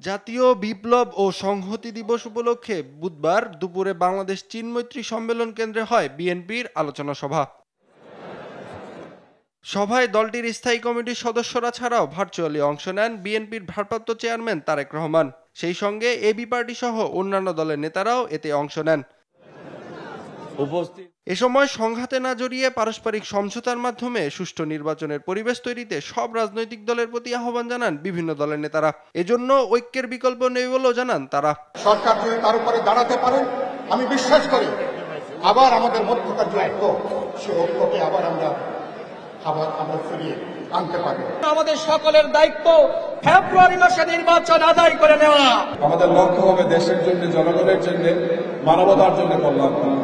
জাতীয় বিপ্লব ও সংহতি দিবস উপলক্ষে বুধবার দুপুরে বাংলাদেশ চীন মৈত্রী সম্মেলন কেন্দ্রে হয় বিএনপির আলোচনা সভা। সভায় দলটির স্থায়ী কমিটির সদস্যরা ছাড়াও ভার্চুয়ালি অংশ নেন বিএনপির ভারপ্রাপ্ত চেয়ারম্যান তারেক রহমান। সেই সঙ্গে এবি পার্টি সহ অন্যান্য দলের নেতারাও এতে অংশ নেন। এ সময় সংঘাতে না জড়িয়ে পারস্পরিক সমঝোতার মাধ্যমে সুষ্ঠু নির্বাচনের পরিবেশ তৈরিতে সব রাজনৈতিক দলের প্রতি আহ্বান জানান বিভিন্ন দলের নেতারা। এজন্য ঐক্যের বিকল্প নেই বলেও জানান তারা। সরকার যদি তার উপরে দাঁড়াতে পারে, আমি বিশ্বাস করি আবার আমাদের মধ্যকার যে ঐক্য, সে ঐক্যকে আবার আমরা ফিরিয়ে আনতে পারি। আমাদের সকলের দায়িত্ব ফেব্রুয়ারি মাসে নির্বাচন আদায় করে নেওয়া। আমাদের লক্ষ্য হবে দেশের জন্য, জনগণের জন্য, মানবতার জন্য কল্যাণ করা।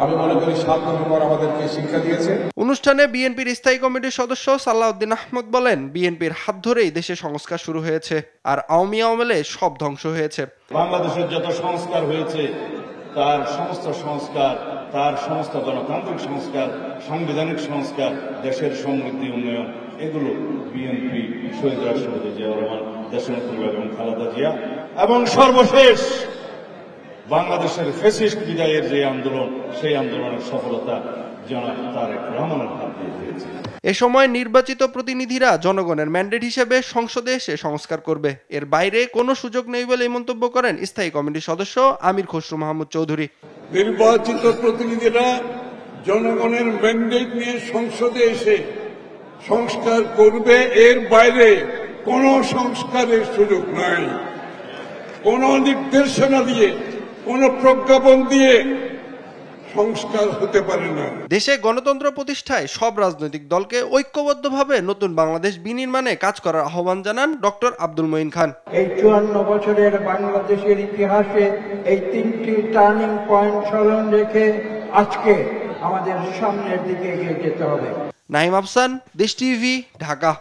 আমি মনে করি ৭ নভেম্বর আমাদেরকে শিক্ষা দিয়েছে। অনুষ্ঠানে বিএনপির স্থায়ী কমিটির সদস্য সালাউদ্দিন আহমদ বলেন, বিএনপির হাত ধরেই দেশে সংস্কার শুরু হয়েছে, আর আওয়ামী আমলে সব ধ্বংস হয়েছে। বাংলাদেশের যত সংস্কার হয়েছে তার সমস্ত সংস্কার, তার সমস্ত গণতান্ত্রিক সংস্কার, সাংবিধানিক সংস্কার, দেশের সমৃদ্ধি, উন্নয়ন, এগুলো বিএনপি, শহীদ রাষ্ট্রপতি জিয়াউর রহমান, দেশনেত্রী বেগম খালেদা জিয়া এবং সর্বশেষ বাংলাদেশের ফ্যাসিস্ট বিদায়ের যে আন্দোলন, সেই আন্দোলনের সফলতা জনাব তারেক রহমানের হাত দিয়ে দিয়েছে। এ সময় নির্বাচিত প্রতিনিধিরা জনগণের ম্যান্ডেট হিসেবে সংসদে এসে সংস্কার করবে, এর বাইরে কোনো সুযোগ নেই বলে মন্তব্য করেন স্থায়ী কমিটির সদস্য আমির খসরু মাহমুদ চৌধুরী। নির্বাচিত প্রতিনিধিরা জনগণের ম্যান্ডেট নিয়ে সংসদে এসে সংস্কার করবে, এর বাইরে কোনো সংস্কারের সুযোগ নাই। কোনো নির্দেশনা দিয়ে, কোনো প্রজ্ঞাপন দিয়ে সংস্কার হতে পারে না। দেশে গণতন্ত্র প্রতিষ্ঠায় সব রাজনৈতিক দলকে ঐক্যবদ্ধভাবে নতুন বাংলাদেশ বিনির্মাণে কাজ করার আহ্বান জানান ডক্টর আব্দুল মঈন খান। এই ৫৪ বছরের বাংলাদেশের ইতিহাসে এই ৩টি টার্নিং পয়েন্ট স্মরণ রেখে আজকে আমাদের সামনের দিকে এগিয়ে যেতে হবে। নাহিম আফসান, দেশ টিভি, ঢাকা।